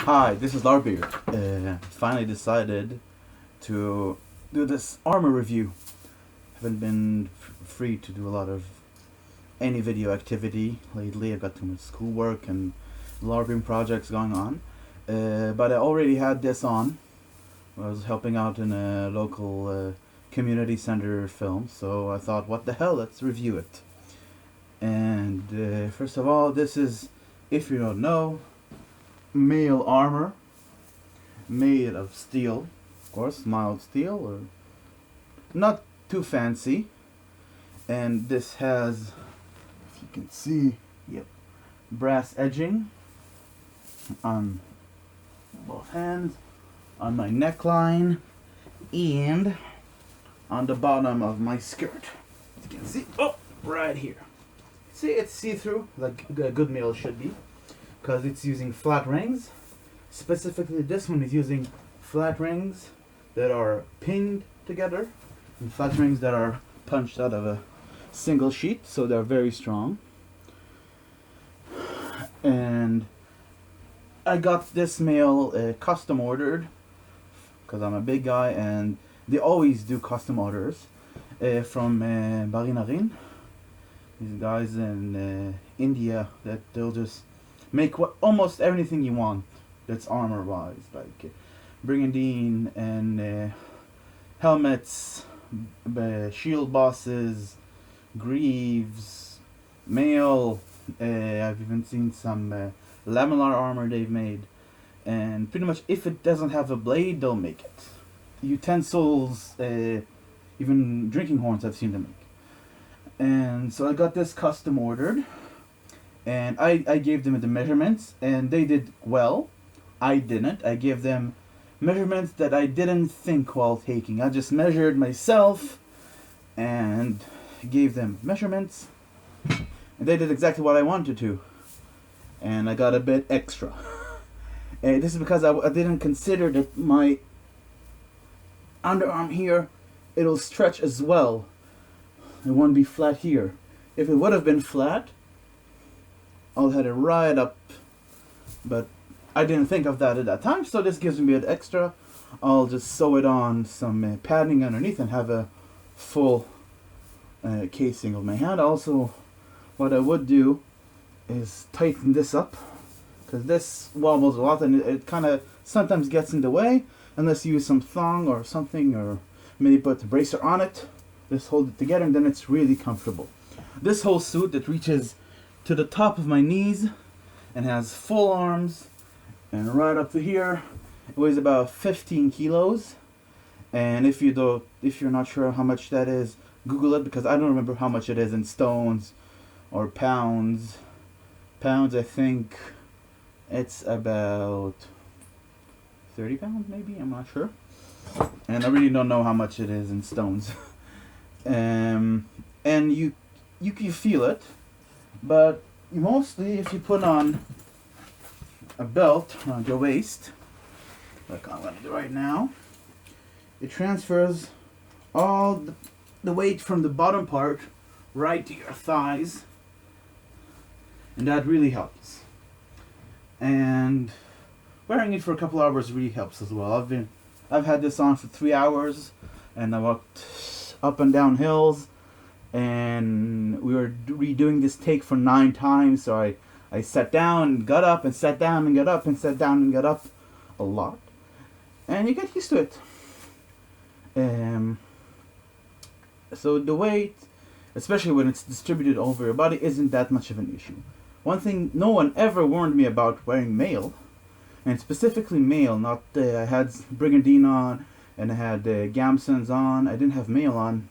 Hi, this is Larbeard. Finally decided to do this armor review. Haven't been free to do a lot of any video activity lately. I've got too much schoolwork and LARPing projects going on. But I already had this on. I was helping out in a local community center film, so I thought, what the hell, let's review it. And first of all, this is, if you don't know, mail armor made of steel, of course, mild steel, or not too fancy. And this has, if you can see, yep, brass edging on both hands, on my neckline, and on the bottom of my skirt. As you can see, oh, right here. See, it's see-through, like a good mail should be, because it's using flat rings. Specifically, this one is using flat rings that are pinned together, and flat rings that are punched out of a single sheet, so they're very strong. And I got this mail custom ordered, because I'm a big guy, and they always do custom orders from Bareena, Reen. These guys in India that they'll just make almost everything you want that's armor wise, like brigandine and helmets, shield bosses, greaves, mail. I've even seen some laminar armor they've made, and pretty much if it doesn't have a blade, they'll make it. Utensils, even drinking horns, I've seen them make. And so I got this custom ordered, and I gave them the measurements, and they did well. I didn't. I gave them measurements that I didn't think while taking. I just measured myself and gave them measurements, and they did exactly what I wanted to. And I got a bit extra. And this is because I didn't consider that my underarm here, it'll stretch as well. It won't be flat here. If it would have been flat, I'll had it right up, but I didn't think of that at that time, so this gives me an extra. I'll just sew it on some padding underneath and have a full casing of my hand. Also, what I would do is tighten this up, because this wobbles a lot and it kind of sometimes gets in the way, unless you use some thong or something, or maybe put a bracer on it. Just hold it together, and then it's really comfortable. This whole suit that reaches to the top of my knees and has full arms and right up to here, it weighs about 15 kilos. And if you're not sure how much that is, Google it, because I don't remember how much it is in stones or pounds. Pounds, I think it's about 30 pounds maybe, I'm not sure. And I really don't know how much it is in stones. And you feel it, but mostly if you put on a belt around your waist, like I'm going to do right now, it transfers all the weight from the bottom part right to your thighs, and that really helps. And wearing it for a couple hours really helps as well. I've had this on for 3 hours, and I walked up and down hills, and we were redoing this take for 9 times, so I sat down and got up and sat down and got up and sat down and got up a lot, and you get used to it. So the weight, especially when it's distributed over your body, isn't that much of an issue. One thing no one ever warned me about wearing mail, and specifically mail, not I had brigandine on and I had gamsons on. I didn't have mail on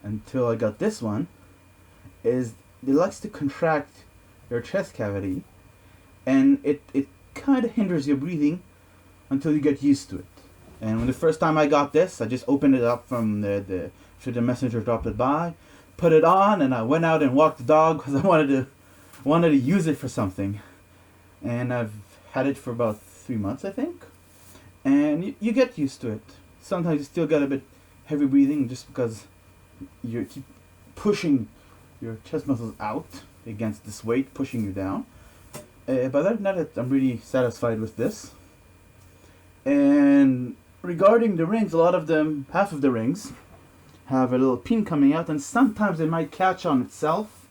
until I got this one. Is it likes to contract your chest cavity, and it kind of hinders your breathing until you get used to it. And when the first time I got this, I just opened it up from the messenger dropped it by, put it on, and I went out and walked the dog because I wanted to use it for something. And I've had it for about 3 months, I think. And you get used to it. Sometimes you still get a bit heavy breathing just because you keep pushing your chest muscles out against this weight, pushing you down. But other than that, I'm really satisfied with this. And regarding the rings, a lot of them, half of the rings, have a little pin coming out, and sometimes it might catch on itself,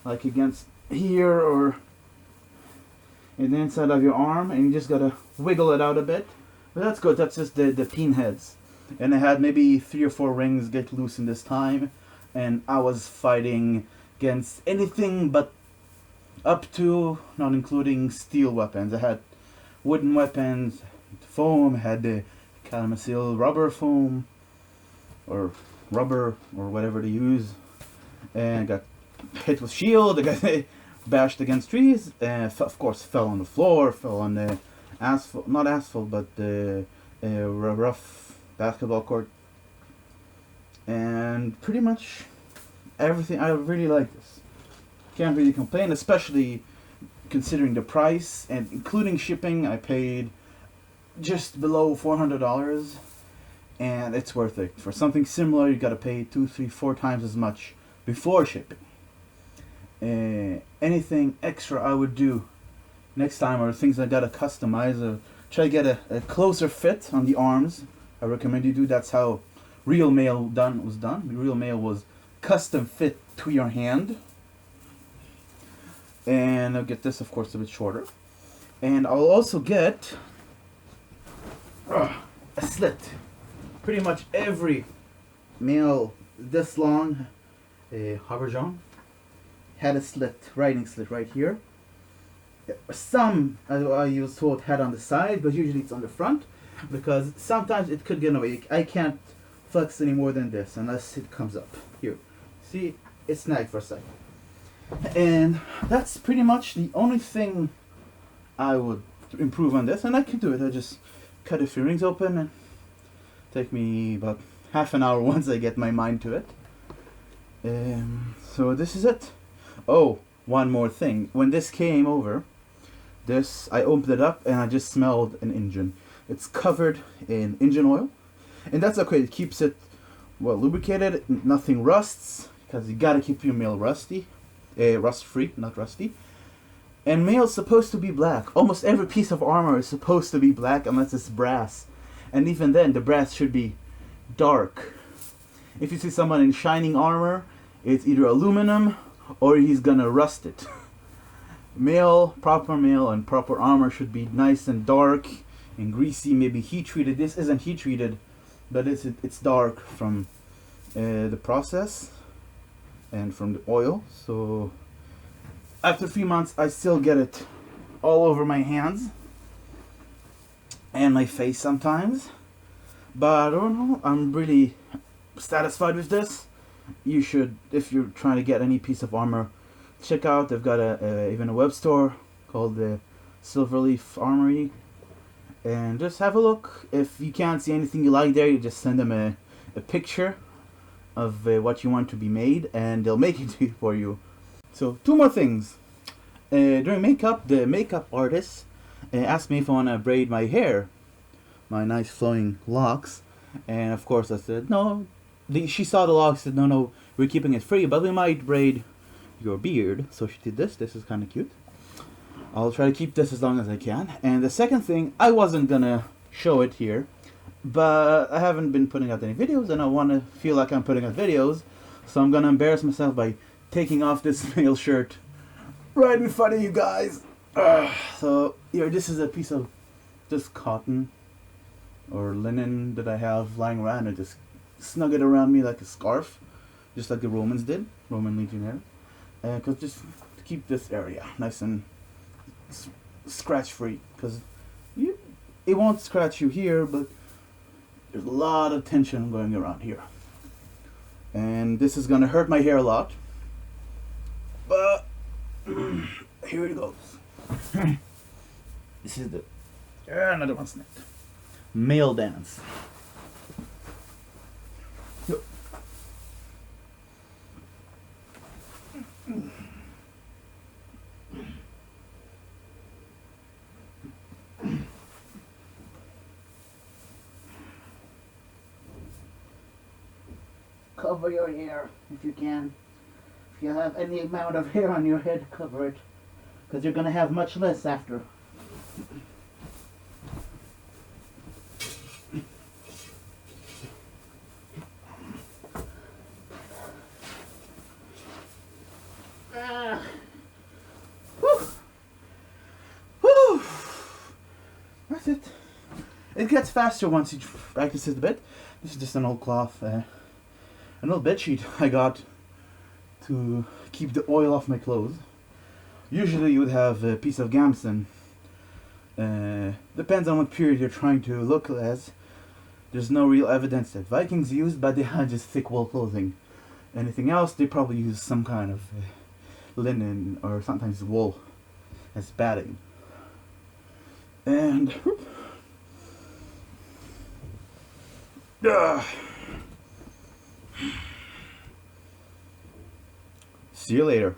like against here or in the inside of your arm, and you just gotta wiggle it out a bit. But that's good, that's just the pin heads. And I had maybe 3 or 4 rings get loose in this time, and I was fighting against anything but up to, not including steel weapons. I had wooden weapons, foam, I had the Calamasil rubber foam, or rubber, or whatever they use, and got hit with shield, I got bashed against trees, and of course fell on the floor, fell on the asphalt, not asphalt, but the rough basketball court, and pretty much everything. I really like this. Can't really complain, especially considering the price and including shipping. I paid just below $400, and it's worth it. For something similar, you gotta pay 2, 3, 4 times as much before shipping. Anything extra I would do next time, or things I gotta customize, or try to get a closer fit on the arms, I recommend you do. That's how real mail was done. Real mail was custom fit to your hand. And I'll get this, of course, a bit shorter. And I'll also get a slit. Pretty much every mail this long, Haberjong, had a slit, writing slit right here. Some, I was told, had on the side, but usually it's on the front, because sometimes it could get away. I can't flex any more than this unless it comes up. Here, see, it snagged for a second. And that's pretty much the only thing I would improve on this, and I can do it. I just cut a few rings open, and take me about half an hour once I get my mind to it. So this is it. Oh, one more thing. When this came over, I opened it up and I just smelled an engine. It's covered in engine oil, and that's okay. It keeps it well lubricated. Nothing rusts, because you gotta keep your mail rust free, not rusty. And mail's supposed to be black. Almost every piece of armor is supposed to be black unless it's brass, and even then the brass should be dark. If you see someone in shining armor, it's either aluminum or he's gonna rust it. Proper mail and proper armor should be nice and dark and greasy, maybe heat treated. This isn't heat treated, but it's dark from the process and from the oil. So after 3 months, I still get it all over my hands and my face sometimes. But I don't know, I'm really satisfied with this. You should, if you're trying to get any piece of armor, check out. They've got even a web store called the Silverleaf Armory, and just have a look. If you can't see anything you like there, you just send them a picture of what you want to be made, and they'll make it for you. So 2 more things. During makeup, the makeup artist asked me if I want to braid my hair, my nice flowing locks, and of course I said no. She saw the locks, said no, we're keeping it free, but we might braid your beard. So she did this. This is kind of cute. I'll try to keep this as long as I can. And the second thing, I wasn't gonna show it here, but I haven't been putting out any videos, and I want to feel like I'm putting out videos, so I'm gonna embarrass myself by taking off this male shirt right in front of you guys. So here, this is a piece of just cotton or linen that I have lying around. I just snug it around me like a scarf, just like the Romans did, Roman legionnaires, because just to keep this area nice and scratch free, because it won't scratch you here, but there's a lot of tension going around here, and this is gonna hurt my hair a lot, but here it goes. This is the another one snapped. Male dance. Cover your hair if you can. If you have any amount of hair on your head, cover it. because you're gonna have much less after. Whew. That's it. It gets faster once you practice it a bit. This is just an old cloth, an old bed sheet I got to keep the oil off my clothes. Usually you would have a piece of gamson. Depends on what period you're trying to look as. There's no real evidence that Vikings used, but they had just thick wool clothing. Anything else, they probably used some kind of linen or sometimes wool as batting. And see you later.